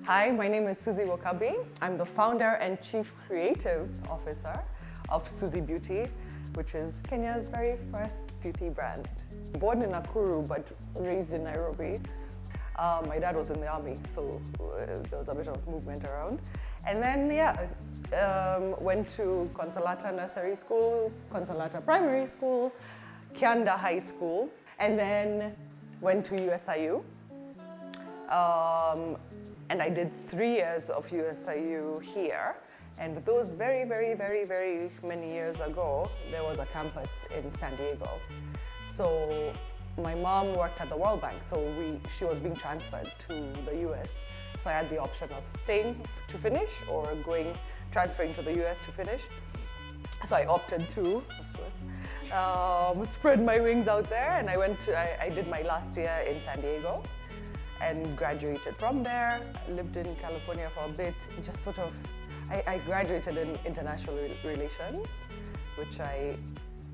Hi, my name is Suzie Wokabi. I'm the founder and chief creative officer of Suzzie Beauty, which is Kenya's very first beauty brand. Born in Nakuru but raised in Nairobi. My dad was in the army, so there was a bit of movement around. And then, went to Consolata Nursery School, Consolata Primary School, Kianda High School, and then went to USIU. And I did 3 years of USIU here. And those very many years ago, there was a campus in San Diego. So my mom worked at the World Bank, so she was being transferred to the US. So I had the option of staying to finish or transferring to the US to finish. So I opted to spread my wings out there, and I did my last year in San Diego and graduated from there. Lived in California for a bit, just sort of, I graduated in international relations, which I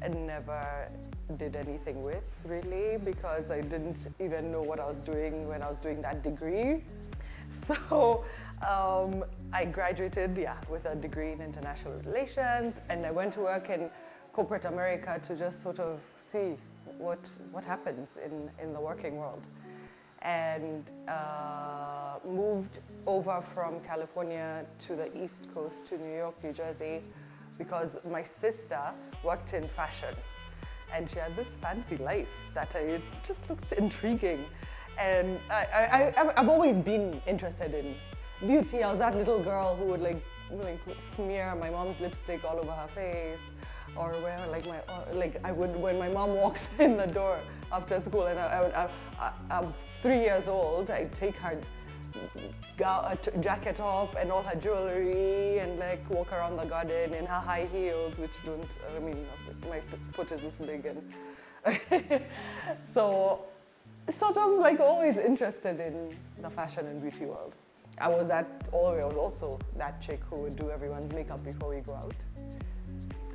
never did anything with really, because I didn't even know what I was doing when I was doing that degree. So I graduated, with a degree in international relations, and I went to work in corporate America to just sort of see what happens in the working world. And moved over from California to the East Coast, to New York, New Jersey, because my sister worked in fashion. And she had this fancy life that it just looked intriguing. And I've always been interested in beauty. I was that little girl who would like smear my mom's lipstick all over her face, or wear when my mom walks in the door after school, and I'm 3 years old, I'd take her jacket off and all her jewelry and walk around the garden in her high heels, which my foot is this big, and so sort of always interested in the fashion and beauty world. I was also that chick who would do everyone's makeup before we go out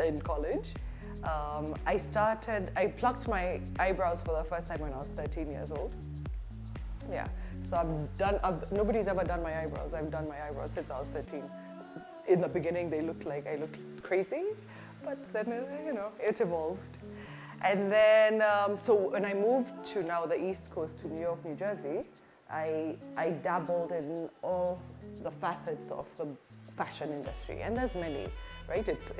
in college. I plucked my eyebrows for the first time when I was 13 years old. Yeah, so nobody's ever done my eyebrows. I've done my eyebrows since I was 13. In the beginning, they looked like I looked crazy, but then, it evolved. And then, so when I moved to now the East Coast, to New York, New Jersey, I dabbled in all the facets of the fashion industry, and there's many, right? It's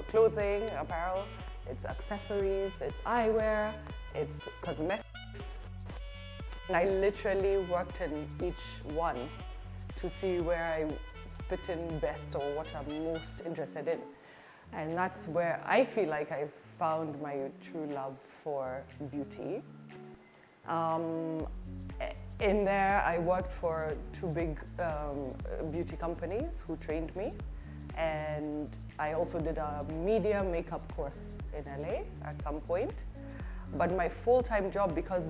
clothing, apparel, it's accessories, it's eyewear, it's cosmetics. And I literally worked in each one to see where I fit in best or what I'm most interested in. And that's where I feel like I found my true love for beauty. In there, I worked for 2 big beauty companies who trained me. And I also did a media makeup course in LA at some point. But my full-time job, because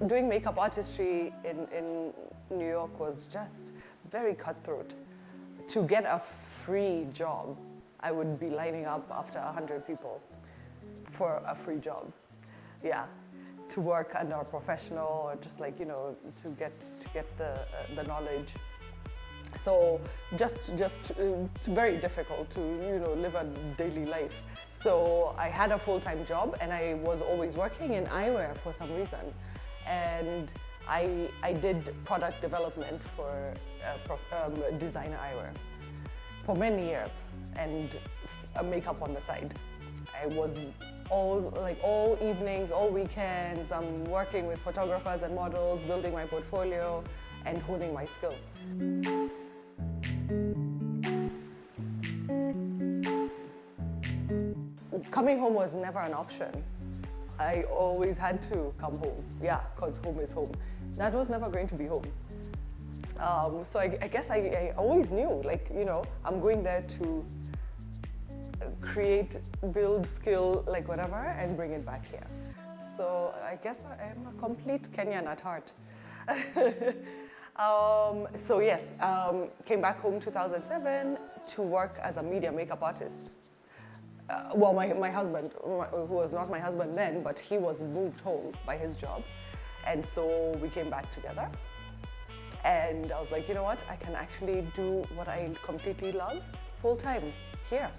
doing makeup artistry in New York was just very cutthroat. To get a free job, I would be lining up after 100 people for a free job. Yeah, to work under a professional, or just to get the knowledge. So just very difficult to live a daily life. So I had a full-time job, and I was always working in eyewear for some reason. And I did product development for designer eyewear for many years, and makeup on the side. I was all evenings, all weekends, I'm working with photographers and models, building my portfolio and honing my skill. Coming home was never an option. I always had to come home, because home is home. That was never going to be home. So I guess I always knew, I'm going there to create, build skill, whatever, and bring it back here. So I guess I am a complete Kenyan at heart. So yes, came back home 2007 to work as a media makeup artist. Well, my husband, who was not my husband then, but he was moved home by his job. And so we came back together. And I was like, you know what? I can actually do what I completely love full time here.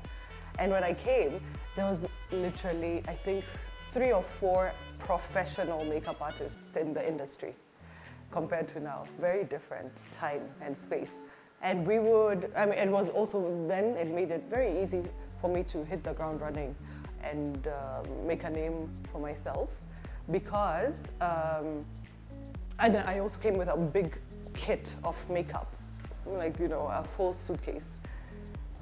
And when I came, there was literally, I think, 3 or 4 professional makeup artists in the industry compared to now. Very different time and space. And we would, I mean, it was also then, it made it very easy for me to hit the ground running and make a name for myself because, and then I also came with a big kit of makeup, like, you know, a full suitcase.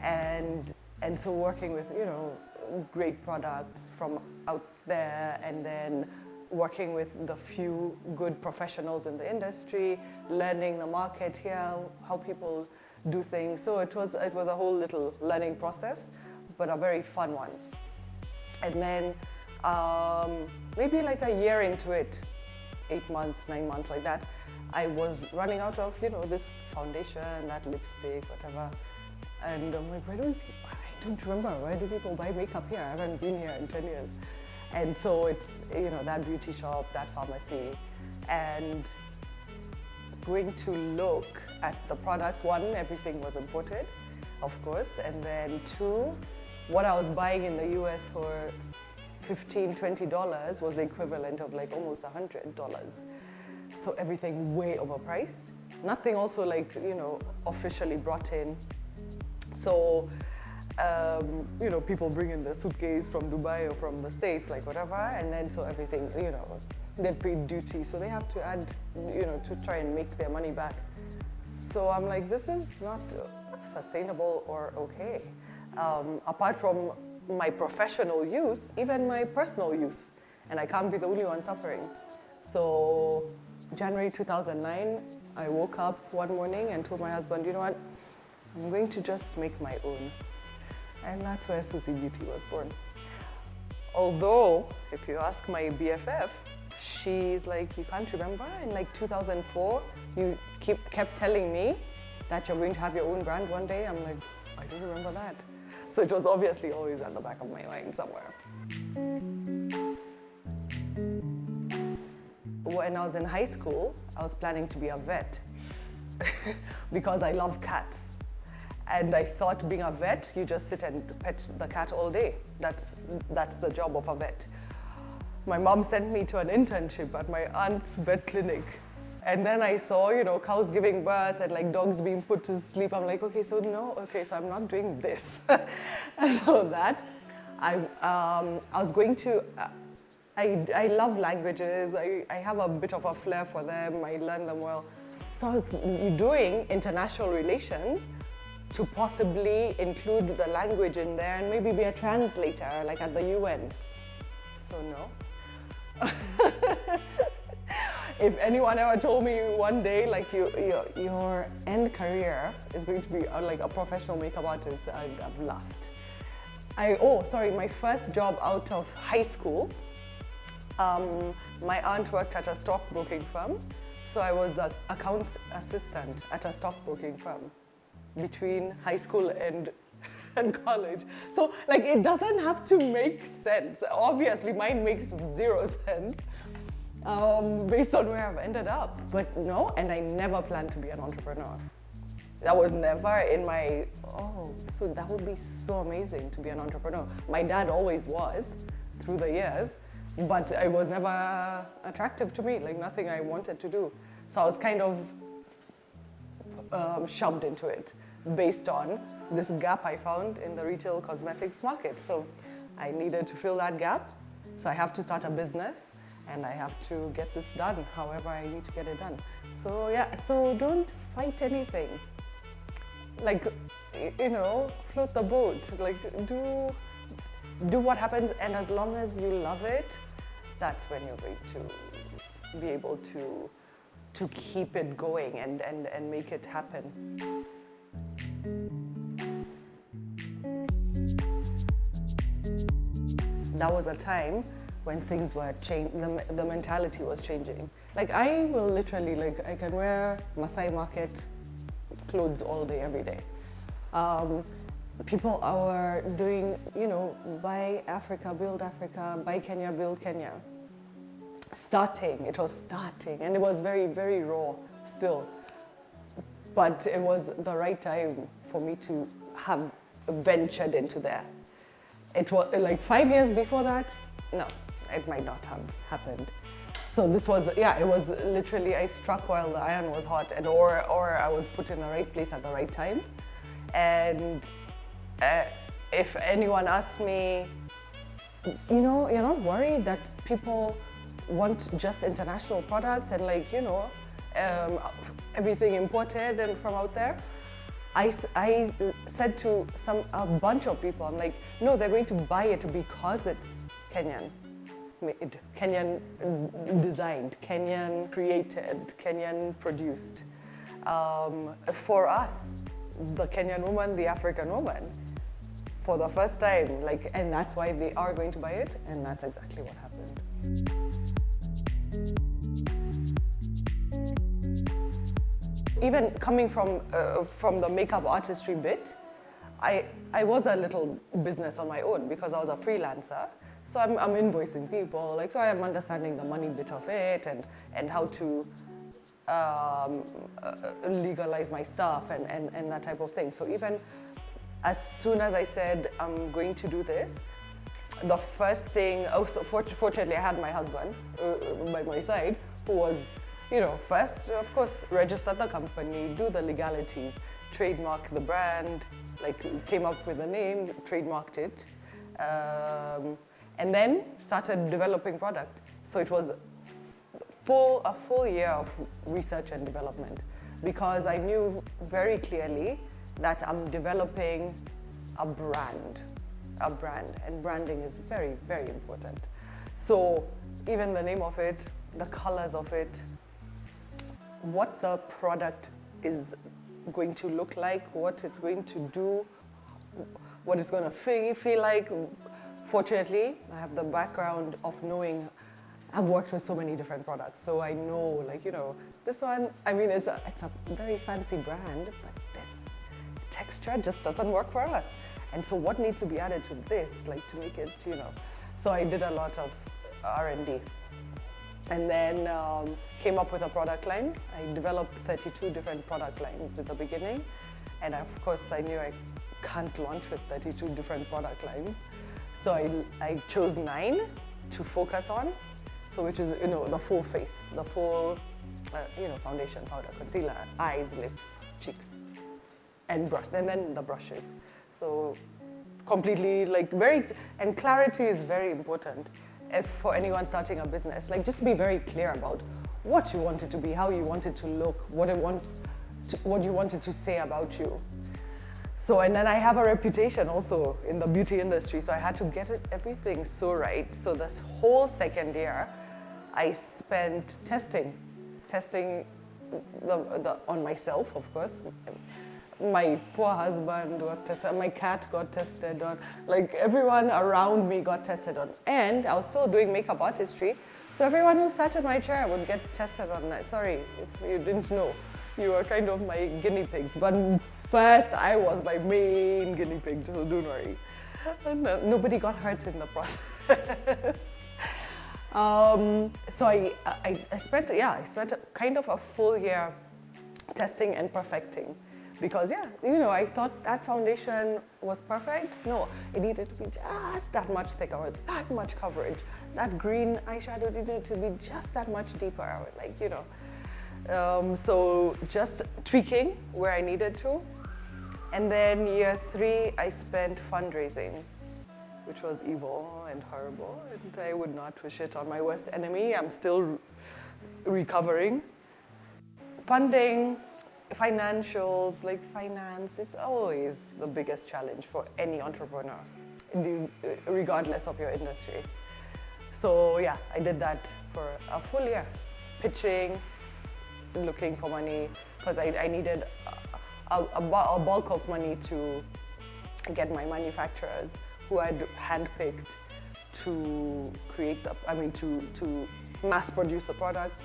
And so working with, you know, great products from out there, and then working with the few good professionals in the industry, learning the market here, how people do things. So it was a whole little learning process, but a very fun one. And then maybe like a year into it, 8 months, 9 months like that, I was running out of, you know, this foundation, that lipstick, whatever. And I'm like, I don't remember, why do people buy makeup here? I haven't been here in 10 years. And so it's, you know, that beauty shop, that pharmacy, and going to look at the products. 1, everything was imported, of course, and then 2, what I was buying in the US for $15, $20 was the equivalent of like almost $100. So everything way overpriced. Nothing also like, you know, officially brought in. So, you know, people bring in the suitcase from Dubai or from the States, like whatever, and then so everything, you know, they paid duty, so they have to add, you know, to try and make their money back. So I'm like, this is not sustainable or okay. Apart from my professional use, even my personal use, and I can't be the only one suffering. So January 2009, I woke up one morning and told my husband, you know what, I'm going to just make my own. And that's where Suzzie Beauty was born. Although, if you ask my BFF, she's like, you can't remember? In like 2004, you kept telling me that you're going to have your own brand one day. I'm like, I don't remember that. So it was obviously always at the back of my mind somewhere. When I was in high school, I was planning to be a vet because I love cats. And I thought being a vet, you just sit and pet the cat all day. That's the job of a vet. My mom sent me to an internship at my aunt's vet clinic. And then I saw, you know, cows giving birth and like dogs being put to sleep. I'm like, okay, so I'm not doing this. So that, I was going to, I love languages. I have a bit of a flair for them. I learn them well. So I was doing international relations to possibly include the language in there and maybe be a translator, like at the UN. So no. If anyone ever told me one day, like your end career is going to be like a professional makeup artist, I'd have laughed. My first job out of high school, my aunt worked at a stockbroking firm, so I was the account assistant at a stockbroking firm between high school and college. So like it doesn't have to make sense. Obviously mine makes 0 sense based on where I've ended up. But no, and I never planned to be an entrepreneur. That was never in my, that would be so amazing to be an entrepreneur. My dad always was through the years, but it was never attractive to me, like nothing I wanted to do. So I was kind of shoved into it based on this gap I found in the retail cosmetics market. So I needed to fill that gap. So I have to start a business and I have to get this done however I need to get it done. So yeah, so don't fight anything. Like, you know, float the boat. Like do what happens, and as long as you love it, that's when you're going to be able to keep it going and make it happen. That was a time when things were changing, the mentality was changing. Like I will literally, like I can wear Masai Market clothes all day, every day. People are doing, you know, buy Africa, build Africa, buy Kenya, build Kenya. It was starting, and it was very, very raw still. But it was the right time for me to have ventured into there. It was like 5 years before that, no, it might not have happened. So this was, it was literally I struck while the iron was hot, and or I was put in the right place at the right time. And if anyone asks me, you know, you're not worried that people want just international products and like, you know, everything imported and from out there. I said to a bunch of people, I'm like, no, they're going to buy it because it's Kenyan made, Kenyan designed, Kenyan created, Kenyan produced. For us, the Kenyan woman, the African woman, for the first time, like, and that's why they are going to buy it, and that's exactly what happened. Even coming from the makeup artistry bit, I was a little business on my own because I was a freelancer. So I'm invoicing people, like, so I'm understanding the money bit of it and how to legalize my stuff and that type of thing. So even as soon as I said, I'm going to do this, the first thing, so fortunately I had my husband by my side, who was, you know, first, of course, register the company, do the legalities, trademark the brand, like came up with a name, trademarked it, and then started developing product. So it was a full year of research and development, because I knew very clearly that I'm developing a brand, and branding is very, very important. So even the name of it, the colors of it, what the product is going to look like, what it's going to do, what it's going to feel like. Fortunately, I have the background of knowing, I've worked with so many different products, so I know, like, you know, this one, I mean, it's a very fancy brand, but this texture just doesn't work for us. And so what needs to be added to this, like, to make it, you know. So I did a lot of R&D. And then came up with a product line. I developed 32 different product lines at the beginning. And of course, I knew I can't launch with 32 different product lines. So I chose 9 to focus on. So which is, you know, the full face, the full, you know, foundation, powder, concealer, eyes, lips, cheeks, and brush, and then the brushes. So completely, like, and clarity is very important. If for anyone starting a business, like, just be very clear about what you want it to be, how you want it to look, what you want it to say about you. So, and then I have a reputation also in the beauty industry, so I had to get everything so right. So this whole second year, I spent testing on myself, of course. My poor husband got tested, my cat got tested on, like, everyone around me got tested on. And I was still doing makeup artistry, so everyone who sat in my chair would get tested on that. Sorry if you didn't know, you were kind of my guinea pigs. But first, I was my main guinea pig, so don't worry. And, nobody got hurt in the process. So I spent kind of a full year testing and perfecting. Because, yeah, you know, I thought that foundation was perfect. No, it needed to be just that much thicker, with that much coverage. That green eyeshadow needed to be just that much deeper, like, you know. So just tweaking where I needed to. And then year 3, I spent fundraising, which was evil and horrible. And I would not wish it on my worst enemy. I'm still recovering. Funding, financials, like finance, it's always the biggest challenge for any entrepreneur, regardless of your industry. So yeah, I did that for a full year, pitching, looking for money, because I needed a bulk of money to get my manufacturers, who I'd handpicked to create to mass produce the product,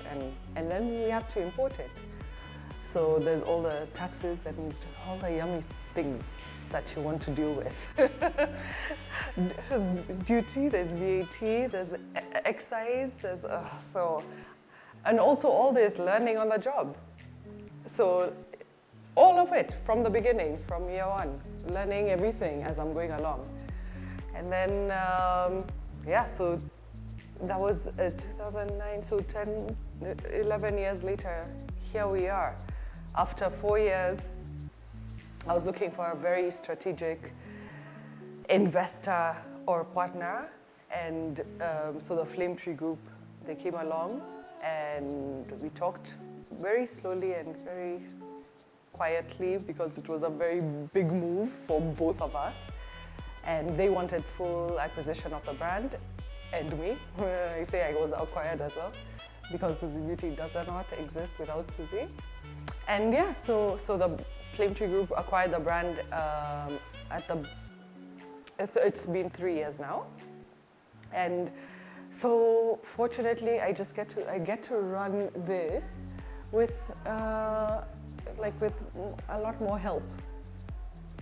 and then we have to import it. So there's all the taxes and all the yummy things that you want to deal with. Duty, there's VAT, there's excise, there's and also all this learning on the job. So all of it from the beginning, from year one, learning everything as I'm going along. And then, so that was 2009, so 10, 11 years later, here we are. After 4 years, I was looking for a very strategic investor or partner, and so the Flame Tree Group, they came along and we talked very slowly and very quietly because it was a very big move for both of us, and they wanted full acquisition of the brand and me. I say I was acquired as well because Suzzie Beauty does not exist without Suzie. And yeah, so the Flame Tree Group acquired the brand it's been 3 years now. And so fortunately I get to run this with with a lot more help.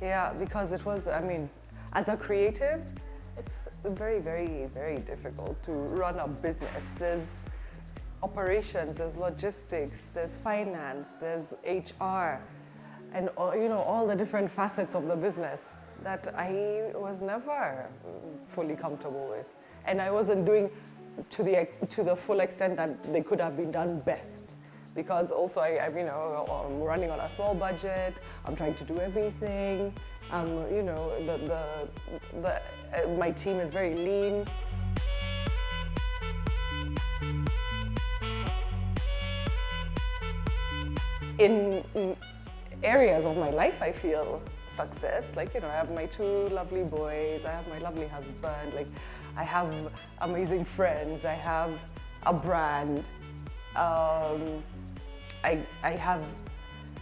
Yeah, because it was, I mean, as a creative, it's very, very, very difficult to run a business. There's operations, there's logistics, there's finance, there's HR, and all the different facets of the business that I was never fully comfortable with, and I wasn't doing to the full extent that they could have been done best. Because also I'm running on a small budget. I'm trying to do everything. My team is very lean. In areas of my life, I feel success. I have my 2 lovely boys. I have my lovely husband. I have amazing friends. I have a brand.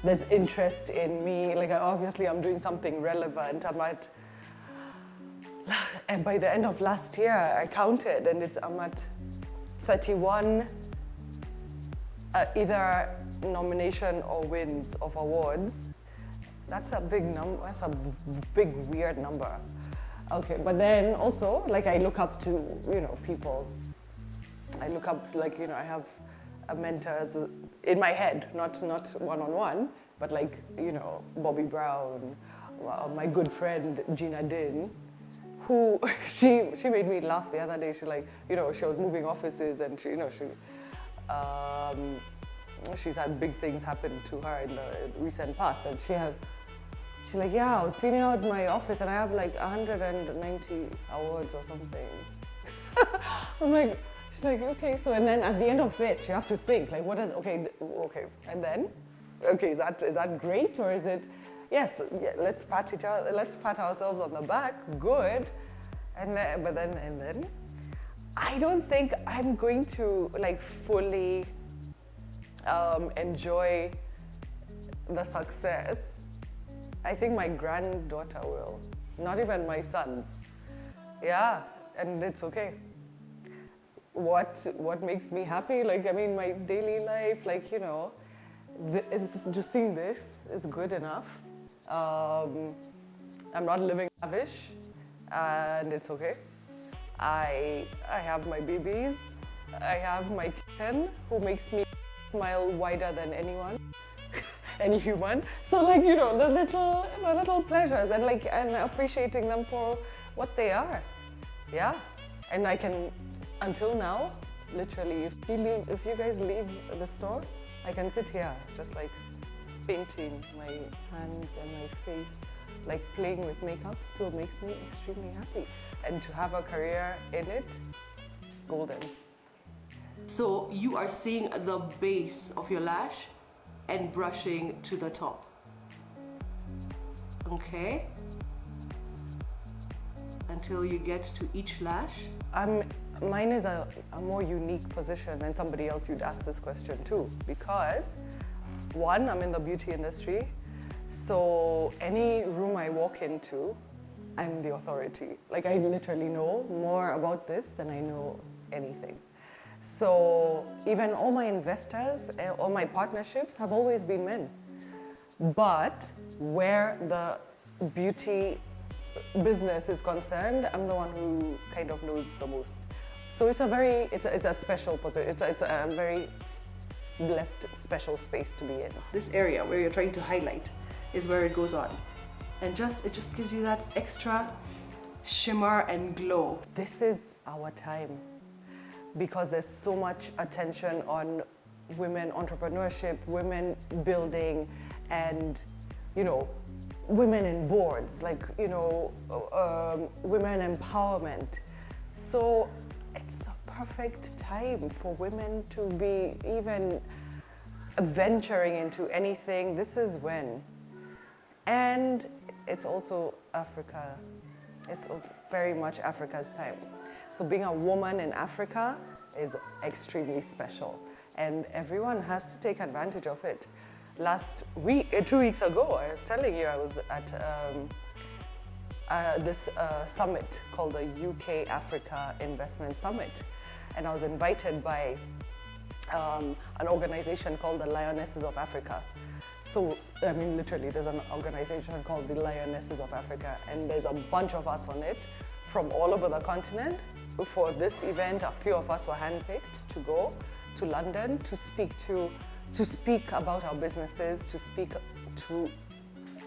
There's interest in me, obviously I'm doing something relevant. And by the end of last year, I counted, and I'm at 31 either nomination or wins of awards. That's a big number, that's a big weird number. Okay, but then also, I look up to, people. I look up, I have mentors in my head, not one-on-one, but Bobby Brown, my good friend Gina Din, who she made me laugh the other day. She she was moving offices, and she's had big things happen to her in the recent past, and she's like, yeah, I was cleaning out my office and I have 190 awards or something. I'm like, she's like, okay, so, and then at the end of it, you have to think, okay, and then, okay, is that great, or is it, yes, yeah, let's pat ourselves on the back, good, and then, I don't think I'm going to fully enjoy the success. I think my granddaughter will, not even my sons. Yeah, and it's okay. What makes me happy? My daily life, just seeing this is good enough. I'm not living lavish, and it's okay. I have my babies. I have my kitten who makes me smile wider than anyone, any human. So the little pleasures and appreciating them for what they are. Yeah, and I can. Until now, literally, if you guys leave the store, I can sit here just painting my hands and my face, playing with makeup still makes me extremely happy. And to have a career in it, golden. So you are seeing the base of your lash and brushing to the top. Okay? Until you get to each lash. Mine is a more unique position than somebody else you'd ask this question to, because one, I'm in the beauty industry, so any room I walk into, I'm the authority. I literally know more about this than I know anything. So even all my investors, all my partnerships have always been men. But where the beauty business is concerned, I'm the one who kind of knows the most. So it's a special position. It's a very blessed, special space to be in. This area where you're trying to highlight, is where it goes on. And it just gives you that extra shimmer and glow. This is our time because there's so much attention on women entrepreneurship, women building, and, you know, women in boards, like, you know, women empowerment. So it's a perfect time for women to be even venturing into anything. This is when. And it's also Africa. It's very much Africa's time. So being a woman in Africa is extremely special. And everyone has to take advantage of it. Last week, 2 weeks ago, I was telling you I was at this summit called the UK Africa Investment Summit. And I was invited by an organization called the Lionesses of Africa. So, I mean, literally, there's an organization called the Lionesses of Africa, and there's a bunch of us on it from all over the continent. For this event, a few of us were handpicked to go to London to speak about our businesses, to speak to,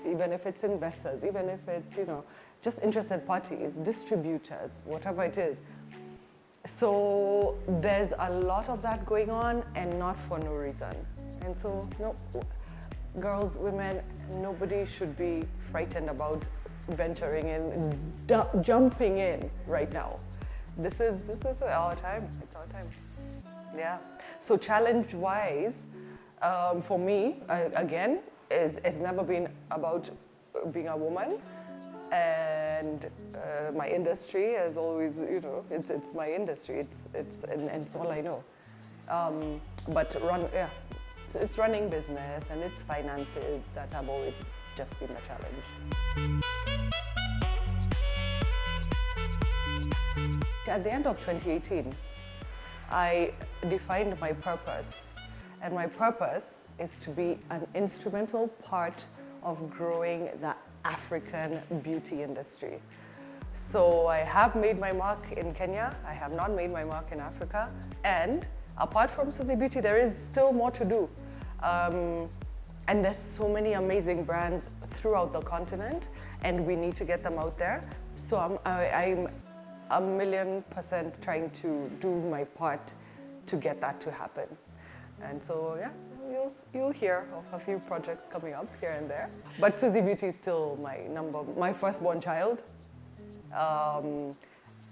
even if it's investors, even if it's, you know, just interested parties, distributors, whatever it is. So there's a lot of that going on, and not for no reason. And so, no, girls, women, nobody should be frightened about venturing in, jumping in right now. This is our time. It's our time. Yeah. So challenge-wise, for me, again, it's never been about being a woman, and my industry has always, you know, it's my industry. And it's all I know. But it's running business and it's finances that have always just been a challenge. At the end of 2018, I defined my purpose, and my purpose is to be an instrumental part of growing the African beauty industry. So I have made my mark in Kenya, I have not made my mark in Africa, and apart from Suzzie Beauty, there is still more to do. And there's so many amazing brands throughout the continent, and we need to get them out there. So I'm 1,000,000% trying to do my part to get that to happen. And so, yeah, you'll hear of a few projects coming up here and there. But Suzzie Beauty is still my firstborn child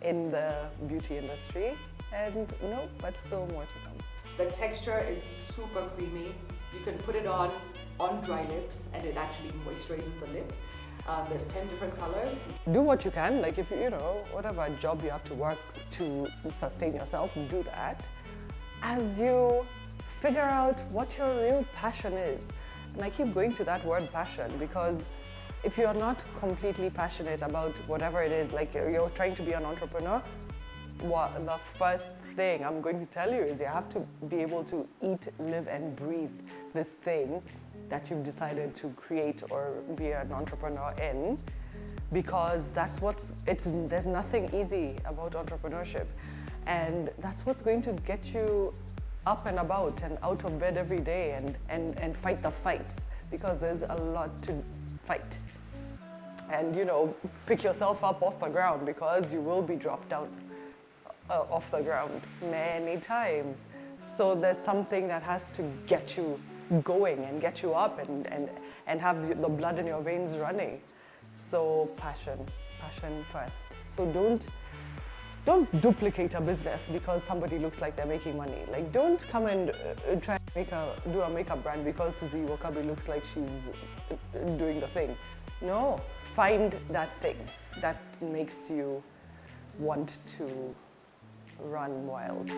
in the beauty industry. And no, but still more to come. The texture is super creamy. You can put it on dry lips, and it actually moisturizes the lip. There's 10 different colors. Do what you can, like if you know, whatever job you have to work to sustain yourself, do that. As you figure out what your real passion is. And I keep going to that word passion, because if you're not completely passionate about whatever it is, like you're trying to be an entrepreneur, the first thing I'm going to tell you is you have to be able to eat, live, and breathe this thing that you've decided to create or be an entrepreneur in, because there's nothing easy about entrepreneurship, and that's what's going to get you up and about and out of bed every day and fight the fights, because there's a lot to fight. And, you know, pick yourself up off the ground, because you will be dropped down off the ground many times. So there's something that has to get you going and get you up and have the blood in your veins running. So passion first. So don't duplicate a business because somebody looks like they're making money. Like, don't come and try to do a makeup brand because Suzie Wokabi looks like she's doing the thing. No, find that thing that makes you want to run wild.